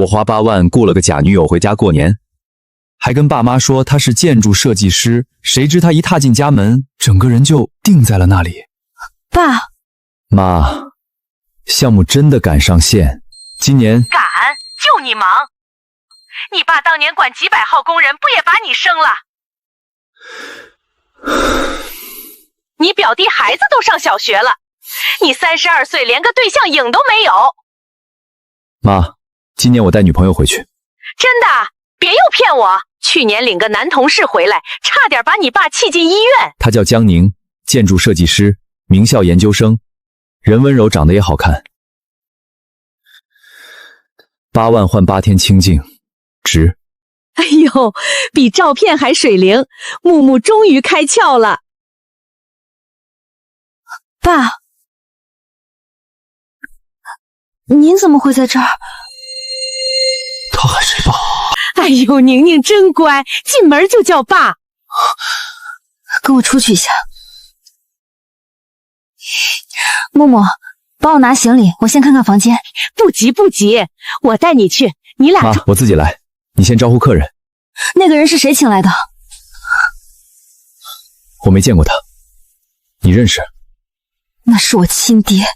我花8万雇了个假女友回家过年，还跟爸妈说他是建筑设计师，谁知他一踏进家门，整个人就定在了那里。爸妈，项目真的赶上线，今年赶就你忙，你爸当年管几百号工人，不也把你生了？你表弟孩子都上小学了，你32岁连个对象影都没有。妈，今年我带女朋友回去。真的？别又骗我！去年领个男同事回来，差点把你爸气进医院。他叫江宁，建筑设计师，名校研究生，人温柔，长得也好看。8万换8天清静，值。哎呦，比照片还水灵，木木终于开窍了。爸，您怎么会在这儿？他喊谁爸？哎呦，宁宁真乖，进门就叫爸。跟我出去一下。木木，帮我拿行李，我先看看房间。不急不急，我带你去，你俩妈，我自己来，你先招呼客人。那个人是谁请来的？我没见过他，你认识？那是我亲爹。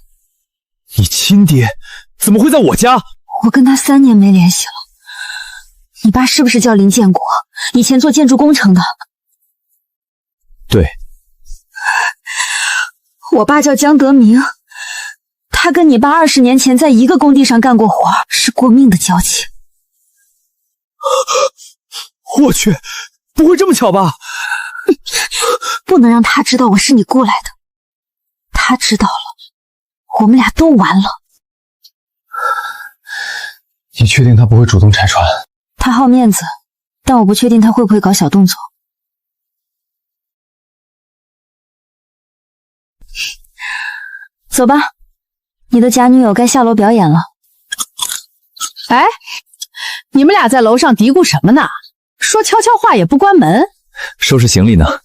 你亲爹？怎么会在我家？我跟他3年没联系了。你爸是不是叫林建国？以前做建筑工程的。对。我爸叫江德明，他跟你爸20年前在一个工地上干过活，是过命的交情。我去，不会这么巧吧？不能让他知道我是你雇来的，他知道了，我们俩都完了。你确定他不会主动拆穿？他好面子，但我不确定他会不会搞小动作。走吧，你的假女友该下楼表演了。哎，你们俩在楼上嘀咕什么呢？说悄悄话也不关门。收拾行李呢。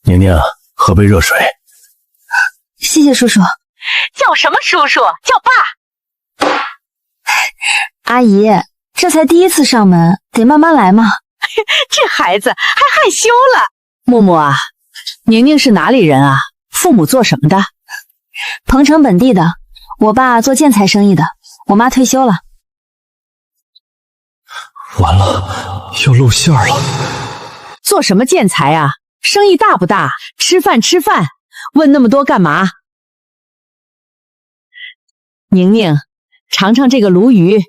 宁宁，喝杯热水。谢谢叔叔。叫什么叔叔？叫爸。阿姨，这才第一次上门，得慢慢来嘛。这孩子还害羞了。木木啊，宁宁是哪里人啊？父母做什么的？彭城本地的，我爸做建材生意的，我妈退休了。完了，要露馅了。做什么建材啊？生意大不大？吃饭吃饭，问那么多干嘛？宁宁，尝尝这个鲈鱼，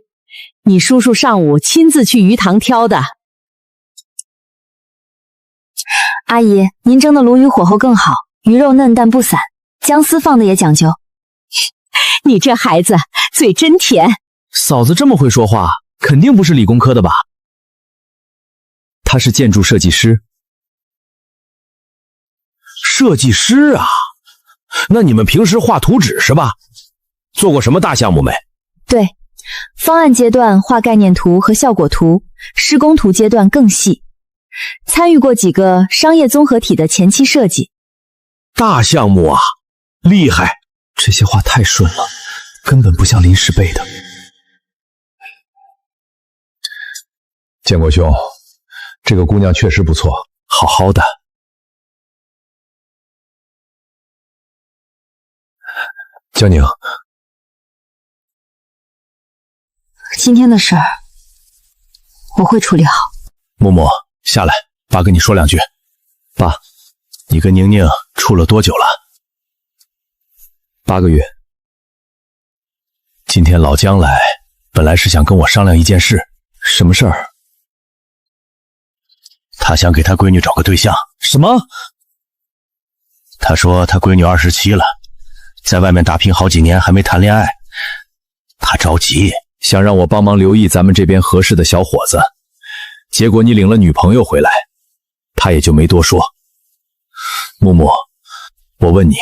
你叔叔上午亲自去鱼塘挑的。阿姨，您蒸的鲈鱼火候更好，鱼肉嫩但不散，姜丝放的也讲究。你这孩子嘴真甜。嫂子这么会说话，肯定不是理工科的吧？他是建筑设计师。设计师啊？那你们平时画图纸是吧？做过什么大项目没？对，方案阶段画概念图和效果图，施工图阶段更细。参与过几个商业综合体的前期设计。大项目啊，厉害！这些话太顺了，根本不像临时背的。建国兄，这个姑娘确实不错，好好的。江宁，今天的事儿我会处理好。默默，下来，爸跟你说2句。爸，你跟宁宁处了多久了？8个月。今天老姜来，本来是想跟我商量一件事。什么事儿？他想给他闺女找个对象。什么？他说他闺女27了，在外面打拼好几年还没谈恋爱，他着急，想让我帮忙留意咱们这边合适的小伙子。结果你领了女朋友回来，他也就没多说。木木，我问你，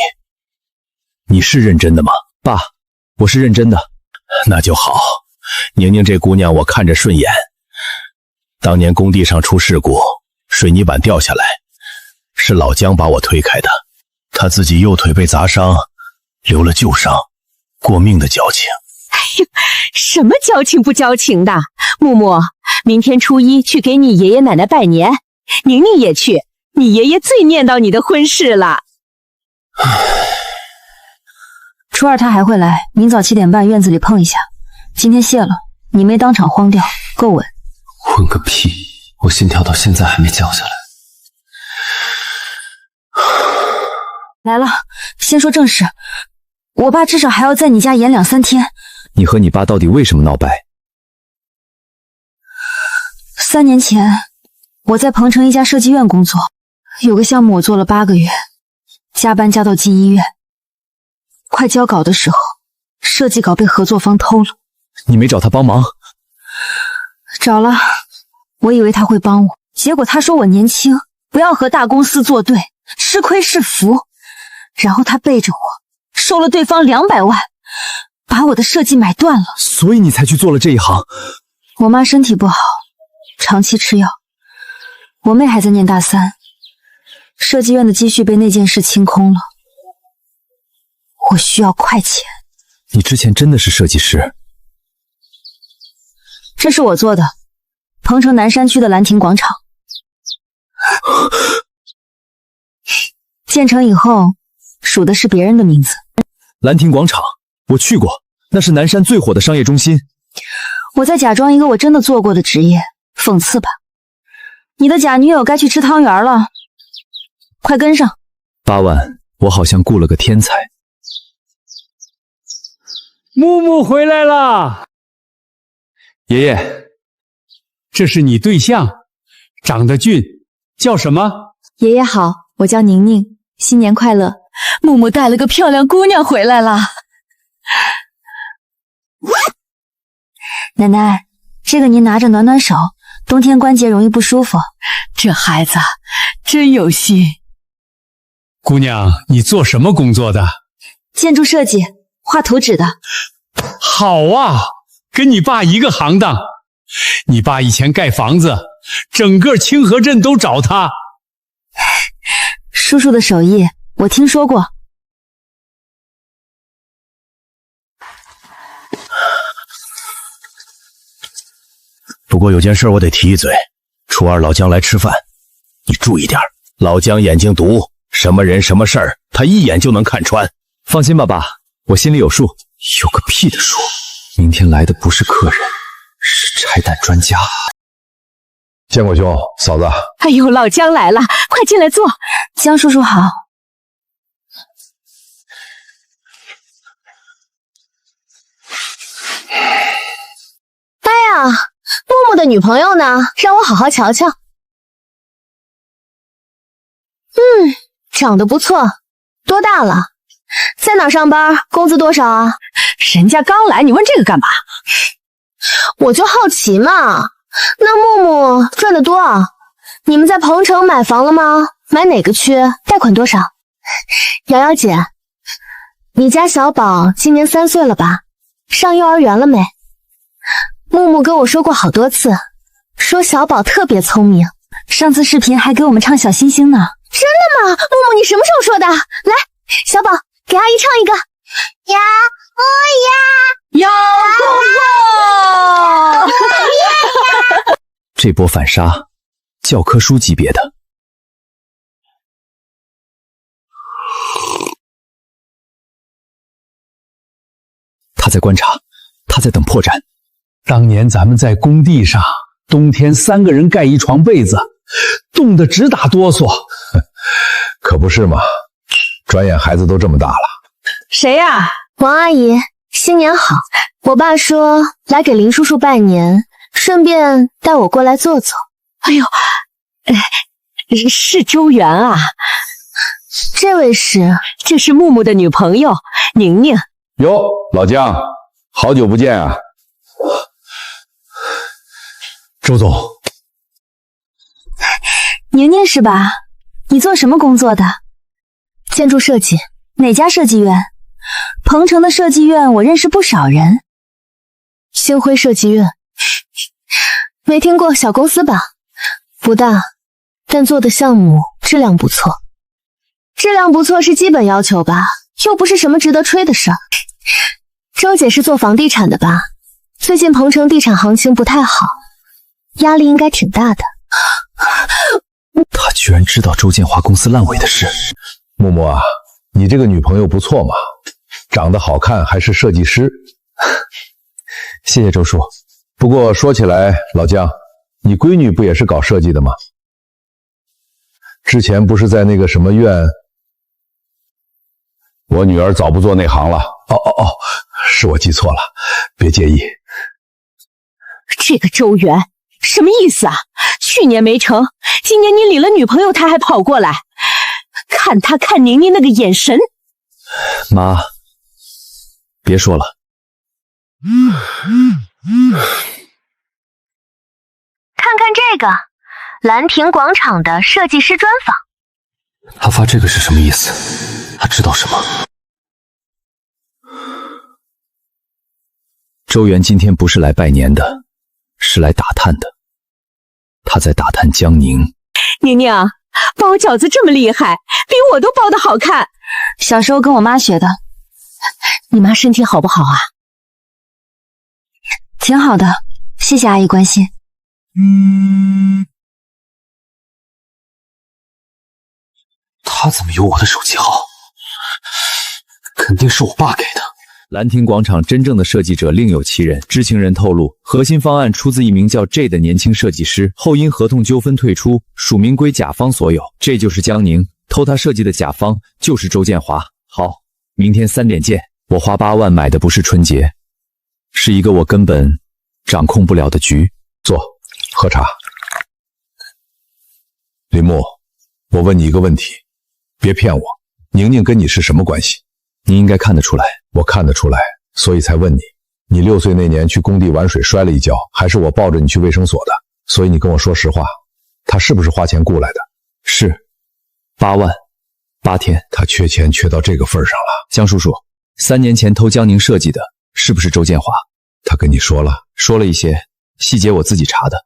你是认真的吗？爸，我是认真的。那就好，宁宁这姑娘我看着顺眼。当年工地上出事故，水泥板掉下来，是老姜把我推开的。他自己右腿被砸伤，留了旧伤，过命的矫情。什么交情不交情的？木木，明天初一去给你爷爷奶奶拜年，宁宁也去，你爷爷最念叨你的婚事了。初二他还会来，明早7点半院子里碰一下。今天谢了，你没当场慌掉，够稳。混个屁！我心跳到现在还没降下来。来了，先说正事。我爸至少还要在你家演2、3天。你和你爸到底为什么闹掰？3年前，我在鹏城一家设计院工作，有个项目我做了8个月，加班加到进医院。快交稿的时候，设计稿被合作方偷了。你没找他帮忙？找了，我以为他会帮我，结果他说我年轻，不要和大公司作对，吃亏是福。然后他背着我收了对方200万，把我的设计买断了。所以你才去做了这一行？我妈身体不好，长期吃药，我妹还在念大3，设计院的积蓄被那件事清空了。我需要快钱。你之前真的是设计师？这是我做的，鹏城南山区的兰亭广场。建成以后，署的是别人的名字。兰亭广场，我去过，那是南山最火的商业中心。我在假装一个我真的做过的职业，讽刺吧。你的假女友该去吃汤圆了，快跟上。8万，我好像雇了个天才。木木回来了，爷爷，这是你对象，长得俊，叫什么？爷爷好，我叫宁宁，新年快乐。木木带了个漂亮姑娘回来了。奶奶，这个您拿着暖暖手，冬天关节容易不舒服。这孩子真有心。姑娘，你做什么工作的？建筑设计，画图纸的。好啊，跟你爸一个行当。你爸以前盖房子，整个清河镇都找他。叔叔的手艺我听说过。不过有件事我得提一嘴，初二老姜来吃饭，你注意点。老姜眼睛毒，什么人什么事儿，他一眼就能看穿。放心吧，爸，我心里有数。有个屁的数！明天来的不是客人，是拆弹专家。建国兄，嫂子。哎呦，老姜来了，快进来坐。姜叔叔好。哎呀，木木的女朋友呢？让我好好瞧瞧。长得不错，多大了？在哪儿上班？工资多少啊？人家刚来，你问这个干嘛？我就好奇嘛。那木木赚得多啊？你们在鹏城买房了吗？买哪个区？贷款多少？瑶瑶姐，你家小宝今年3岁了吧？上幼儿园了没？木木跟我说过好多次，说小宝特别聪明，上次视频还给我们唱小星星呢。真的吗？木木，你什么时候说的？来，小宝，给阿姨唱一个。呀木呀，有公公。这波反杀，教科书级别的。他在观察，他在等破绽。当年咱们在工地上，冬天3个人盖一床被子，冻得直打哆嗦。可不是嘛，转眼孩子都这么大了。谁呀？王阿姨，新年好。我爸说来给林叔叔拜年，顺便带我过来坐坐。哎呦，是周元啊。这位这是木木的女朋友宁宁。哟，老姜，好久不见啊。周总，宁宁是吧？你做什么工作的？建筑设计。哪家设计院？鹏城的设计院我认识不少人。星辉设计院。没听过，小公司吧？不大，但做的项目质量不错。质量不错是基本要求吧，又不是什么值得吹的事儿。周姐是做房地产的吧？最近鹏城地产行情不太好，压力应该挺大的。他居然知道周建华公司烂尾的事。木木啊，你这个女朋友不错嘛，长得好看，还是设计师。谢谢周叔。不过说起来，老姜，你闺女不也是搞设计的吗？之前不是在那个什么院？我女儿早不做那行了。哦，是我记错了，别介意。这个周元什么意思啊？去年没成，今年你领了女朋友，他还跑过来，看他看宁宁那个眼神。妈，别说了。看看这个，兰亭广场的设计师专访。他发这个是什么意思？他知道什么？周元今天不是来拜年的，是来打探的。他在打探江宁。宁宁，包饺子这么厉害，比我都包得好看。小时候跟我妈学的。你妈身体好不好啊？挺好的，谢谢阿姨关心。他怎么有我的手机号？肯定是我爸给的。兰亭广场真正的设计者另有其人。知情人透露，核心方案出自一名叫 J 的年轻设计师，后因合同纠纷退出，署名归甲方所有。这就是江宁，偷他设计的甲方就是周建华。好，明天3点见。我花8万买的不是春节，是一个我根本掌控不了的局。坐，喝茶。林木，我问你一个问题，别骗我，宁宁跟你是什么关系？你应该看得出来。我看得出来，所以才问你。你6岁那年去工地玩水摔了一跤，还是我抱着你去卫生所的，所以你跟我说实话，他是不是花钱雇来的？是，8万，8天。他缺钱缺到这个份上了。江叔叔，3年前偷江宁设计的是不是周建华？他跟你说了？说了一些，细节我自己查的。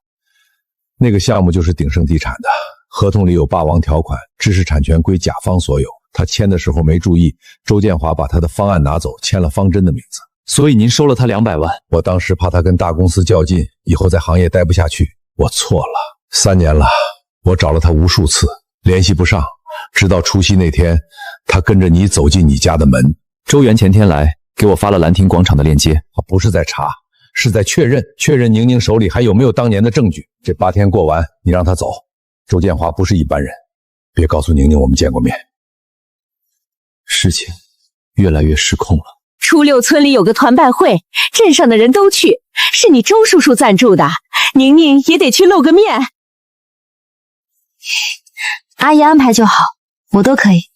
那个项目就是鼎盛地产的，合同里有霸王条款，知识产权归甲方所有。他签的时候没注意，周建华把他的方案拿走，签了方真的名字。所以您收了他200万？我当时怕他跟大公司较劲，以后在行业待不下去，我错了。3年了，我找了他无数次，联系不上，直到除夕那天，他跟着你走进你家的门。周元前天来给我发了兰亭广场的链接。他不是在查，是在确认宁宁手里还有没有当年的证据。这8天过完，你让他走。周建华不是一般人，别告诉宁宁我们见过面。事情越来越失控了。初6村里有个团拜会，镇上的人都去，是你周叔叔赞助的，宁宁也得去露个面。阿姨安排就好，我都可以。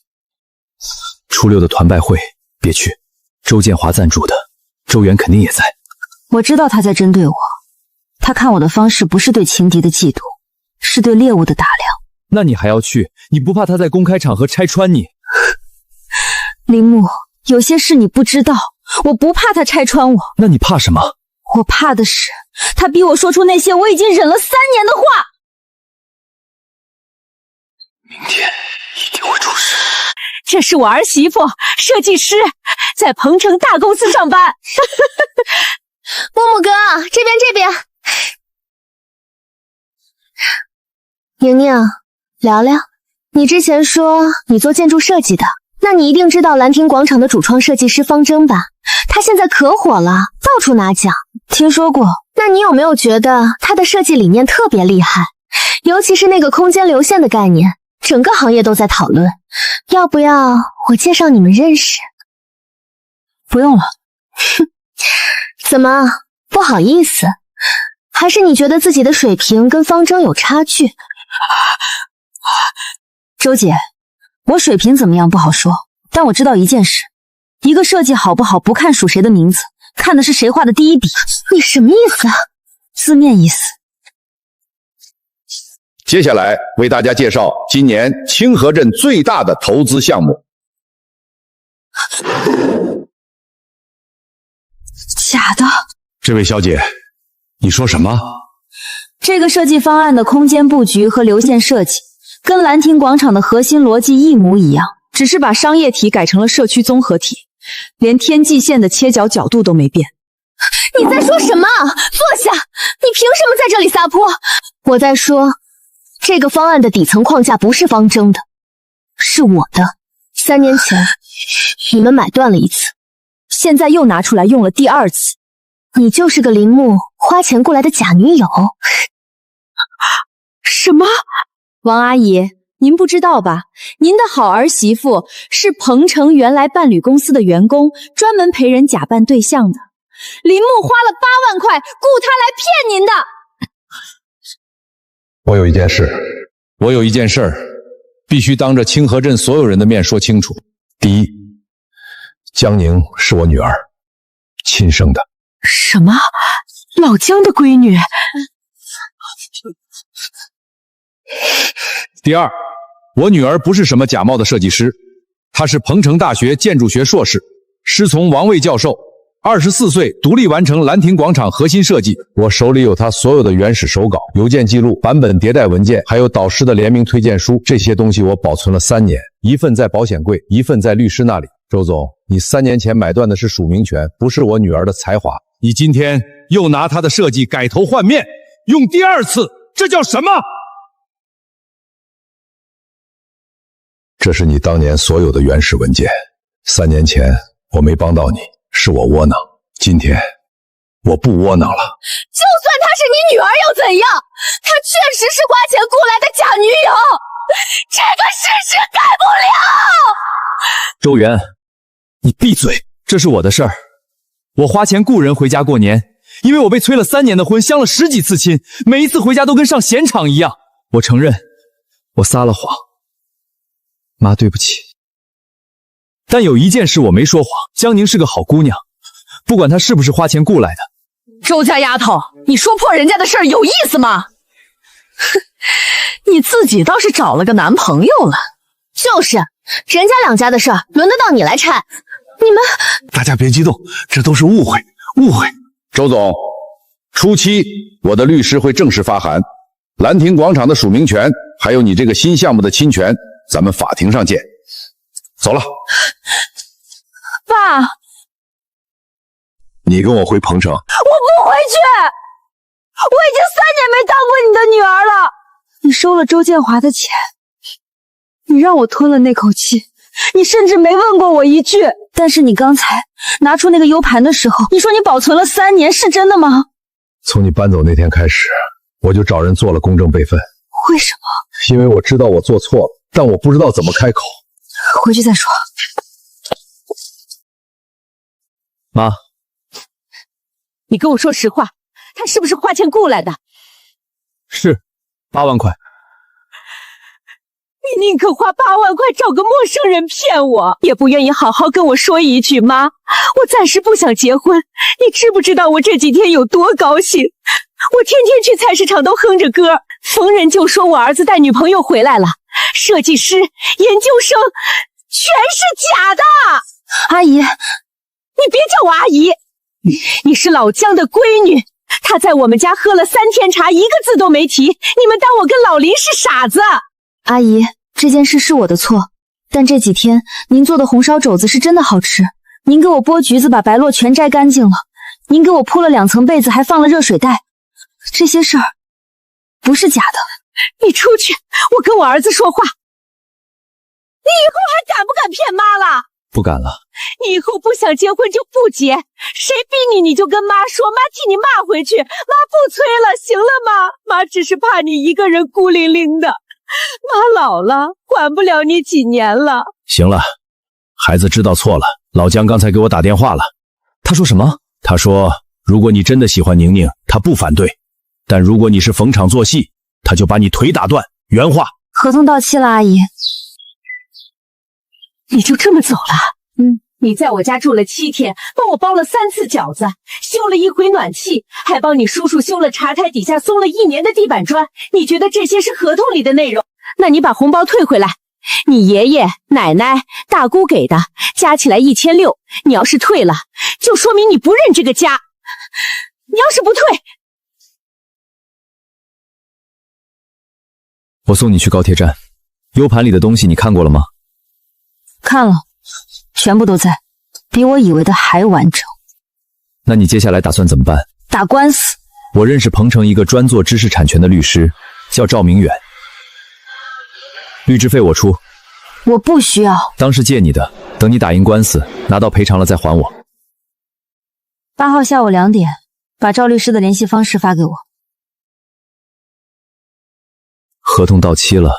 初6的团拜会别去，周建华赞助的，周元肯定也在。我知道他在针对我，他看我的方式不是对情敌的嫉妒，是对猎物的打量。那你还要去？你不怕他在公开场合拆穿你？林木，有些事你不知道，我不怕他拆穿我。那你怕什么？我怕的是他逼我说出那些我已经忍了3年的话。明天一定会出事。这是我儿媳妇，设计师，在鹏城大公司上班。木木哥，这边。宁宁，聊聊，你之前说你做建筑设计的，那你一定知道兰亭广场的主创设计师方征吧？他现在可火了，到处拿奖。听说过。那你有没有觉得他的设计理念特别厉害？尤其是那个空间流线的概念，整个行业都在讨论。要不要我介绍你们认识？不用了。怎么，不好意思？还是你觉得自己的水平跟方征有差距？周姐，我水平怎么样不好说，但我知道一件事，一个设计好不好不看属谁的名字，看的是谁画的第一笔。你什么意思啊？字面意思。接下来为大家介绍今年清河镇最大的投资项目。假的。这位小姐，你说什么？这个设计方案的空间布局和流线设计跟兰亭广场的核心逻辑一模一样，只是把商业体改成了社区综合体。连天际线的切角角度都没变。你在说什么？坐下！你凭什么在这里撒泼？我在说，这个方案的底层框架不是方正的，是我的。3年前，你们买断了一次，现在又拿出来用了第2次。你就是个铃木花钱雇来的假女友。什么？王阿姨，您不知道吧？您的好儿媳妇是鹏程原来伴侣公司的员工，专门陪人假扮对象的。林木花了8万块雇她来骗您的。我有一件事，必须当着清河镇所有人的面说清楚。第一，江宁是我女儿，亲生的。什么？老姜的闺女？第二，我女儿不是什么假冒的设计师，她是鹏城大学建筑学硕士，师从王卫教授。24岁独立完成兰亭广场核心设计，我手里有他所有的原始手稿、邮件记录、版本迭代文件，还有导师的联名推荐书，这些东西我保存了3年，一份在保险柜，一份在律师那里。周总，你3年前买断的是署名权，不是我女儿的才华，你今天又拿她的设计改头换面，用第2次，这叫什么？这是你当年所有的原始文件。3年前我没帮到你，是我窝囊，今天我不窝囊了。就算她是你女儿又怎样？她确实是花钱雇来的假女友，这个事实改不了。周元，你闭嘴，这是我的事儿。我花钱雇人回家过年，因为我被催了3年的婚，相了10几次亲，每一次回家都跟上闲场一样。我承认，我撒了谎。妈，对不起。但有一件事我没说谎，江宁是个好姑娘，不管她是不是花钱雇来的。周家丫头，你说破人家的事儿有意思吗？哼，你自己倒是找了个男朋友了。就是，人家2家的事儿轮得到你来拆？你们……大家别激动，这都是误会。周总，初期我的律师会正式发函，兰亭广场的署名权，还有你这个新项目的侵权，咱们法庭上见。走了。爸，你跟我回鹏城。我不回去，我已经3年没当过你的女儿了。你收了周建华的钱，你让我吞了那口气，你甚至没问过我一句。但是你刚才拿出那个 U 盘的时候，你说你保存了3年，是真的吗？从你搬走那天开始，我就找人做了公证备份。为什么？因为我知道我做错了，但我不知道怎么开口。回去再说。妈，你跟我说实话，他是不是花钱雇来的？是，8万块。你宁可花8万块找个陌生人骗我，也不愿意好好跟我说一句妈，我暂时不想结婚。你知不知道我这几天有多高兴？我天天去菜市场都哼着歌，逢人就说我儿子带女朋友回来了，设计师、研究生，全是假的。阿姨，你别叫我阿姨，你是老姜的闺女，她在我们家喝了3天茶，一个字都没提，你们当我跟老林是傻子。阿姨，这件事是我的错，但这几天您做的红烧肘子是真的好吃。您给我剥橘子，把白络全摘干净了。您给我铺了2层被子，还放了热水袋。这些事儿不是假的。你出去，我跟我儿子说话。你以后还敢不敢骗妈了？不敢了。你以后不想结婚就不结，谁逼你你就跟妈说，妈替你骂回去。妈不催了，行了吗？妈只是怕你一个人孤零零的。妈老了，管不了你几年了。行了，孩子知道错了。老姜刚才给我打电话了。他说什么？他说如果你真的喜欢宁宁，他不反对，但如果你是逢场作戏，他就把你腿打断。原话。合同到期了，阿姨。你就这么走了？你在我家住了7天，帮我包了3次饺子，修了1回暖气，还帮你叔叔修了茶台底下松了1年的地板砖。你觉得这些是合同里的内容？那你把红包退回来。你爷爷、奶奶、大姑给的，加起来1600。你要是退了，就说明你不认这个家。你要是不退，我送你去高铁站。U 盘里的东西你看过了吗？看了，全部都在。比我以为的还完整。那你接下来打算怎么办？打官司。我认识鹏城一个专做知识产权的律师，叫赵明远。律师费我出。我不需要。当是借你的，等你打赢官司，拿到赔偿了再还我。8号下午2点，把赵律师的联系方式发给我。合同到期了，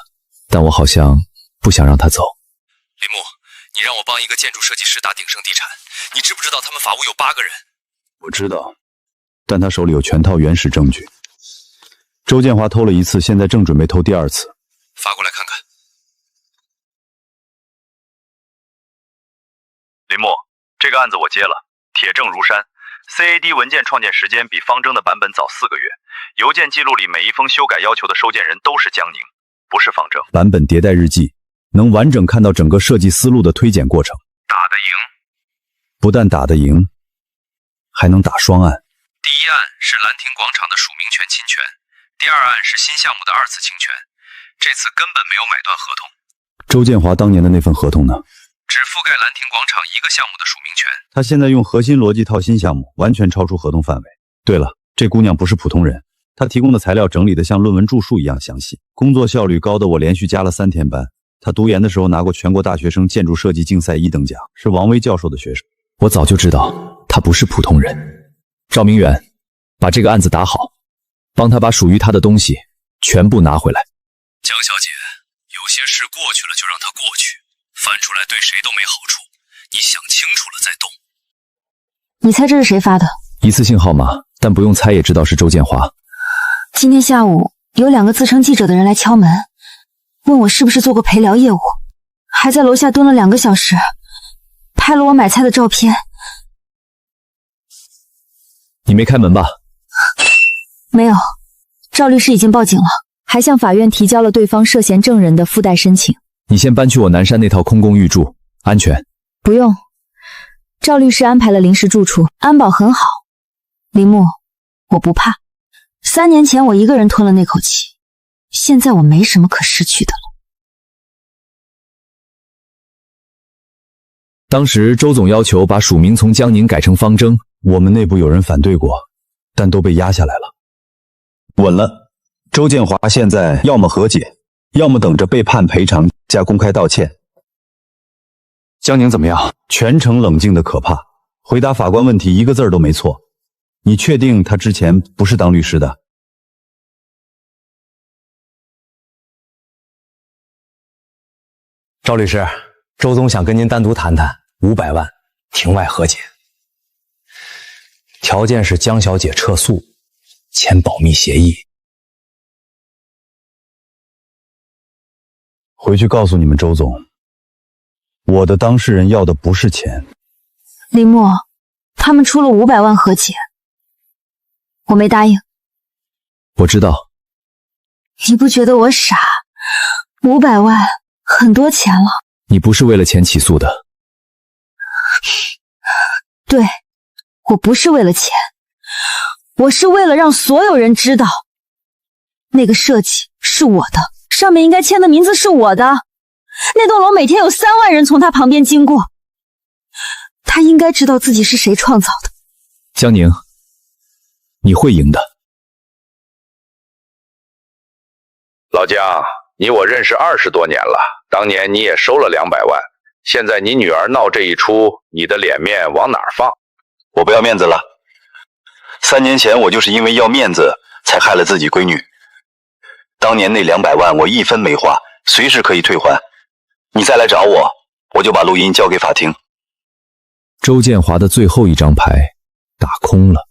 但我好像不想让他走。林木，你让我帮一个建筑设计师打鼎盛地产，你知不知道他们法务有8个人？我知道，但他手里有全套原始证据。周建华偷了1次，现在正准备偷第2次。发过来看看。林木，这个案子我接了，铁证如山。CAD 文件创建时间比方正的版本早4个月，邮件记录里每一封修改要求的收件人都是江宁，不是方正。版本迭代日记能完整看到整个设计思路的推演过程。打得赢，不但打得赢，还能打双案。第一案是兰亭广场的署名权侵权，第2案是新项目的2次侵权，这次根本没有买断合同。周建华当年的那份合同呢？只覆盖兰亭广场1个项目的署名权。他现在用核心逻辑套新项目，完全超出合同范围。对了，这姑娘不是普通人，她提供的材料整理的像论文著述一样详细，工作效率高的我连续加了3天班。她读研的时候拿过全国大学生建筑设计竞赛1等奖，是王威教授的学生。我早就知道她不是普通人。赵明远，把这个案子打好，帮他把属于他的东西全部拿回来。江小姐，有些事过去了就让它过去，翻出来对谁都没好处，你想清楚了再动。你猜这是谁发的？一次性号码，但不用猜也知道是周建华。今天下午有2个自称记者的人来敲门，问我是不是做过陪聊业务，还在楼下蹲了2个小时，拍了我买菜的照片。你没开门吧？没有，赵律师已经报警了，还向法院提交了对方涉嫌证人的附带申请。你先搬去我南山那套空公寓住，安全。不用，赵律师安排了临时住处，安保很好。林木，我不怕。3年前我一个人吞了那口气，现在我没什么可失去的了。当时周总要求把署名从江宁改成方征，我们内部有人反对过，但都被压下来了。稳了，周建华现在要么和解，要么等着被判赔偿加公开道歉。江宁怎么样？全程冷静的可怕，回答法官问题1个字都没错。你确定他之前不是当律师的？赵律师，周总想跟您单独谈谈500万庭外和解，条件是江小姐撤诉，签保密协议。回去告诉你们周总，我的当事人要的不是钱。林木，他们出了500万和解，我没答应。我知道。你不觉得我傻？500万很多钱了。你不是为了钱起诉的。对，我不是为了钱，我是为了让所有人知道，那个设计是我的，上面应该签的名字是我的。那栋楼每天有3万人从他旁边经过，他应该知道自己是谁创造的。江宁，你会赢的。老江，你我认识20多年了，当年你也收了200万，现在你女儿闹这一出，你的脸面往哪儿放？我不要面子了。3年前我就是因为要面子才害了自己闺女。当年那200万我1分没花，随时可以退还。你再来找我，我就把录音交给法庭。周建华的最后一张牌打空了。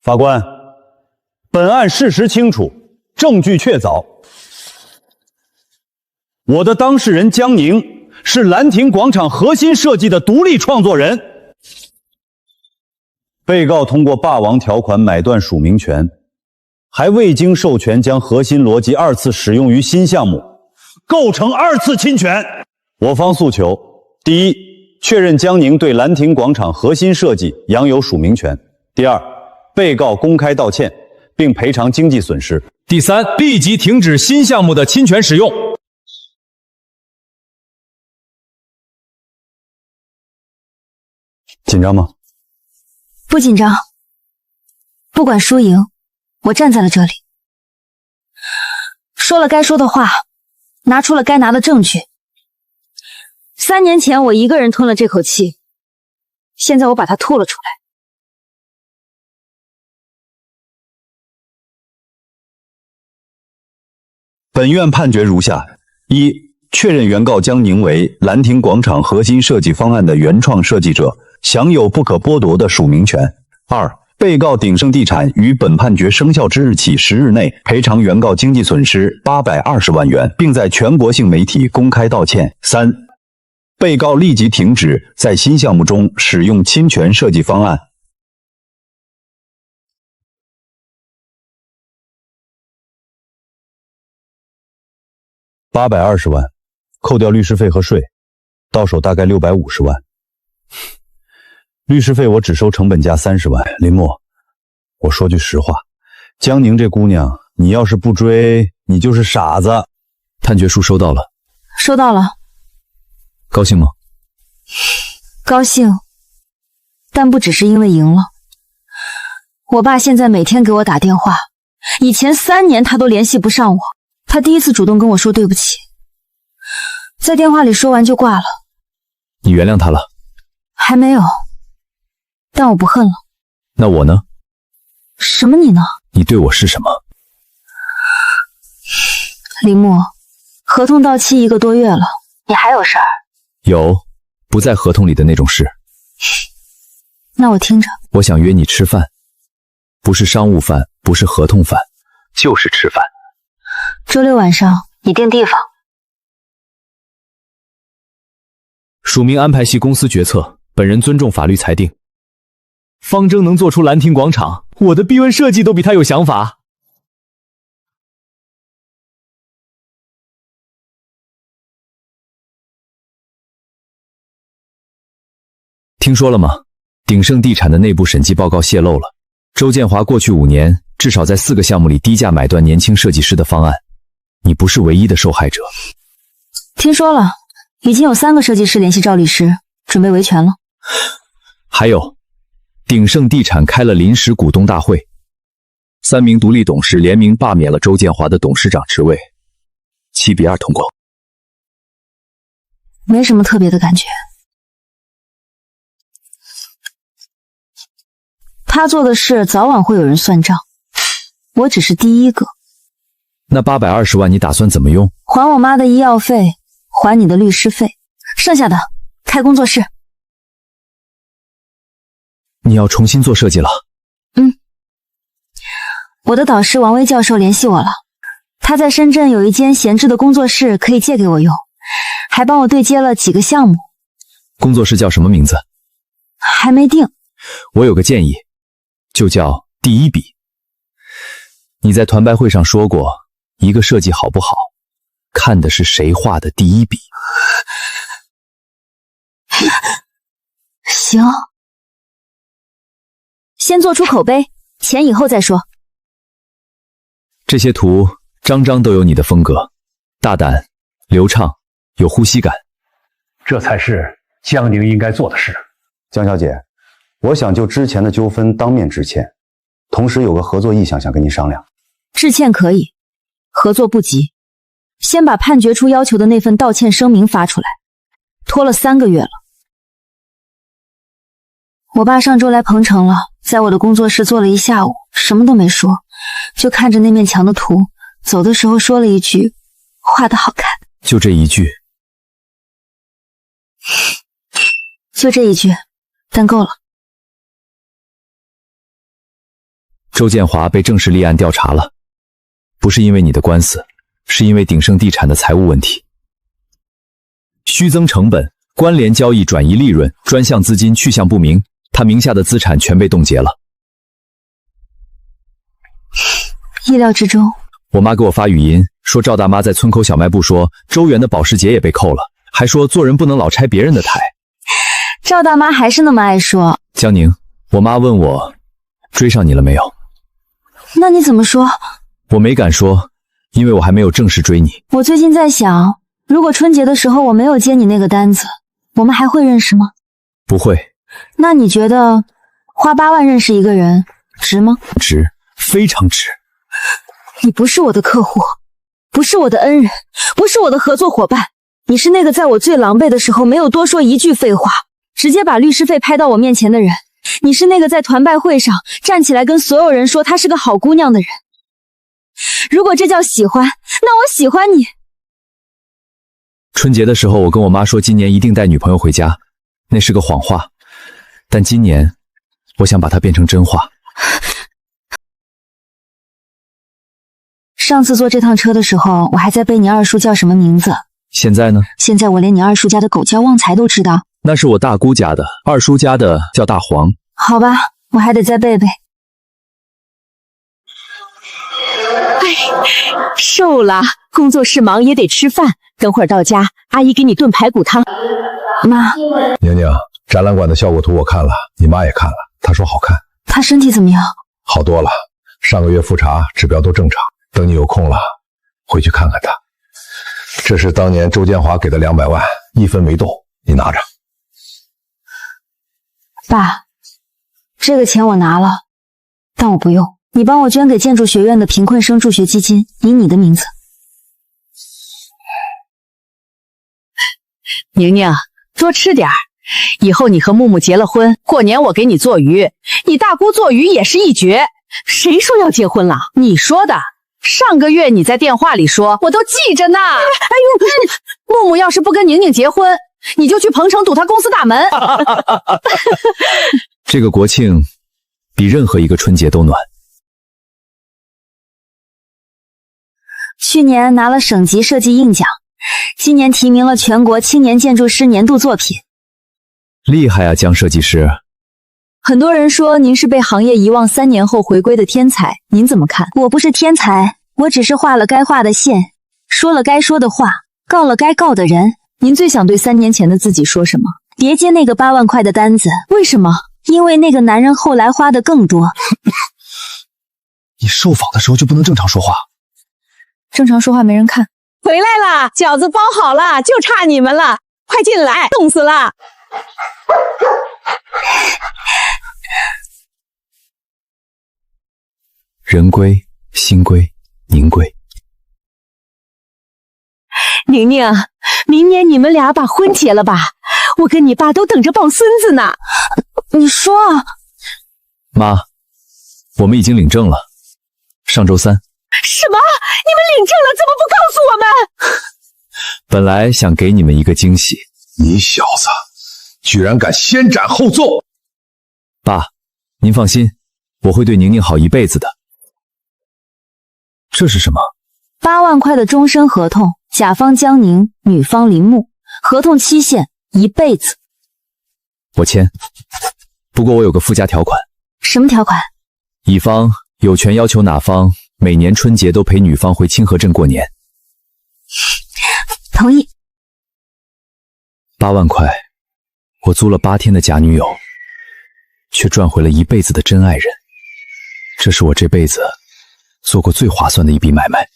法官，本案事实清楚，证据确凿。我的当事人江宁是兰亭广场核心设计的独立创作人。被告通过霸王条款买断署名权，还未经授权将核心逻辑2次使用于新项目，构成2次侵权。我方诉求：第一，确认江宁对兰亭广场核心设计养有署名权；第二，被告公开道歉，并赔偿经济损失；第三，立即停止新项目的侵权使用。紧张吗？不紧张。不管输赢，我站在了这里，说了该说的话，拿出了该拿的证据。3年前我一个人吞了这口气，现在我把它吐了出来。本院判决如下：一、确认原告江宁为兰亭广场核心设计方案的原创设计者，享有不可剥夺的署名权；二、被告鼎盛地产于本判决生效之日起10日内赔偿原告经济损失820万元，并在全国性媒体公开道歉；三、被告立即停止在新项目中使用侵权设计方案。820万，扣掉律师费和税，到手大概650万。律师费我只收成本价30万。林墨，我说句实话，江宁这姑娘，你要是不追，你就是傻子。判决书收到了。收到了。高兴吗？高兴，但不只是因为赢了。我爸现在每天给我打电话，以前3年他都联系不上我。他第一次主动跟我说对不起，在电话里说完就挂了。你原谅他了？还没有，但我不恨了。那我呢？什么你呢？你对我是什么？林墨，合同到期1个多月了，你还有事儿？有，不在合同里的那种事。那我听着。我想约你吃饭，不是商务饭，不是合同饭，就是吃饭。周6晚上，你定地方。署名安排系公司决策，本人尊重法律裁定。方舟能做出兰亭广场，我的逼问设计都比他有想法。听说了吗？鼎盛地产的内部审计报告泄露了，周建华过去5年至少在4个项目里低价买断年轻设计师的方案。你不是唯一的受害者。听说了，已经有3个设计师联系赵律师，准备维权了。还有，鼎盛地产开了临时股东大会，3名独立董事联名罢免了周建华的董事长职位，7比2通过。没什么特别的感觉。他做的事早晚会有人算账，我只是第一个。那820万你打算怎么用？还我妈的医药费，还你的律师费，剩下的开工作室。你要重新做设计了？我的导师王威教授联系我了，他在深圳有一间闲置的工作室可以借给我用，还帮我对接了几个项目。工作室叫什么名字？还没定。我有个建议，就叫第一笔。你在团拜会上说过，一个设计好不好，看的是谁画的第一笔。行，先做出口碑，钱以后再说。这些图张张都有你的风格，大胆、流畅、有呼吸感。这才是江宁应该做的事。江小姐，我想就之前的纠纷当面致歉，同时有个合作意向想跟您商量。致歉可以，合作不急。先把判决书要求的那份道歉声明发出来，拖了3个月了。我爸上周来彭城了，在我的工作室坐了一下午，什么都没说，就看着那面墙的图，走的时候说了一句，画得好看。就这一句？就这一句，但够了。周建华被正式立案调查了，不是因为你的官司，是因为鼎盛地产的财务问题。虚增成本、关联交易转移利润、专项资金去向不明，他名下的资产全被冻结了。意料之中。我妈给我发语音说，赵大妈在村口小卖部说周元的保时捷也被扣了，还说做人不能老拆别人的台。赵大妈还是那么爱说。江宁，我妈问我追上你了没有？那你怎么说？我没敢说，因为我还没有正式追你。我最近在想，如果春节的时候我没有接你那个单子，我们还会认识吗？不会。那你觉得花8万认识一个人值吗？值，非常值。你不是我的客户，不是我的恩人，不是我的合作伙伴，你是那个在我最狼狈的时候没有多说一句废话，直接把律师费拍到我面前的人。你是那个在团拜会上站起来跟所有人说她是个好姑娘的人。如果这叫喜欢，那我喜欢你。春节的时候，我跟我妈说今年一定带女朋友回家，那是个谎话。但今年，我想把它变成真话。上次坐这趟车的时候，我还在背你二叔叫什么名字。现在呢？现在我连你二叔家的狗叫旺财都知道。那是我大姑家的，二叔家的叫大黄。好吧，我还得再背背。瘦了，工作室忙也得吃饭。等会儿到家，阿姨给你炖排骨汤。妈，宁宁，展览馆的效果图我看了，你妈也看了，她说好看。她身体怎么样？好多了，上个月复查指标都正常。等你有空了，回去看看她。这是当年周建华给的200万，一分没动，你拿着。爸，这个钱我拿了，但我不用。你帮我捐给建筑学院的贫困生助学基金，以你的名字。宁宁，多吃点儿。以后你和木木结了婚，过年我给你做鱼，你大姑做鱼也是一绝。谁说要结婚了？你说的。上个月你在电话里说，我都记着呢。哎呦，木木要是不跟宁宁结婚，你就去鹏城堵他公司大门。这个国庆比任何一个春节都暖。去年拿了省级设计硬奖，今年提名了全国青年建筑师年度作品。厉害啊，江设计师！很多人说您是被行业遗忘3年后回归的天才，您怎么看？我不是天才，我只是画了该画的线，说了该说的话，告了该告的人。您最想对3年前的自己说什么？别接那个8万块的单子。为什么？因为那个男人后来花的更多。你受访的时候就不能正常说话？正常说话没人看。回来啦，饺子包好了，就差你们了，快进来，冻死了。人归，心归，宁归。宁宁，明年你们俩把婚结了吧？我跟你爸都等着抱孙子呢。你说啊？妈，我们已经领证了，上周3。什么？你们领证了，怎么不告诉我们？本来想给你们一个惊喜。你小子居然敢先斩后奏！爸，您放心，我会对宁宁好一辈子的。这是什么？8万块的终身合同，甲方江宁，女方林木，合同期限1辈子。我签，不过我有个附加条款。什么条款？乙方有权要求哪方每年春节都陪女方回清河镇过年。同意。8万块，我租了8天的假女友，却赚回了一辈子的真爱人。这是我这辈子做过最划算的一笔买卖。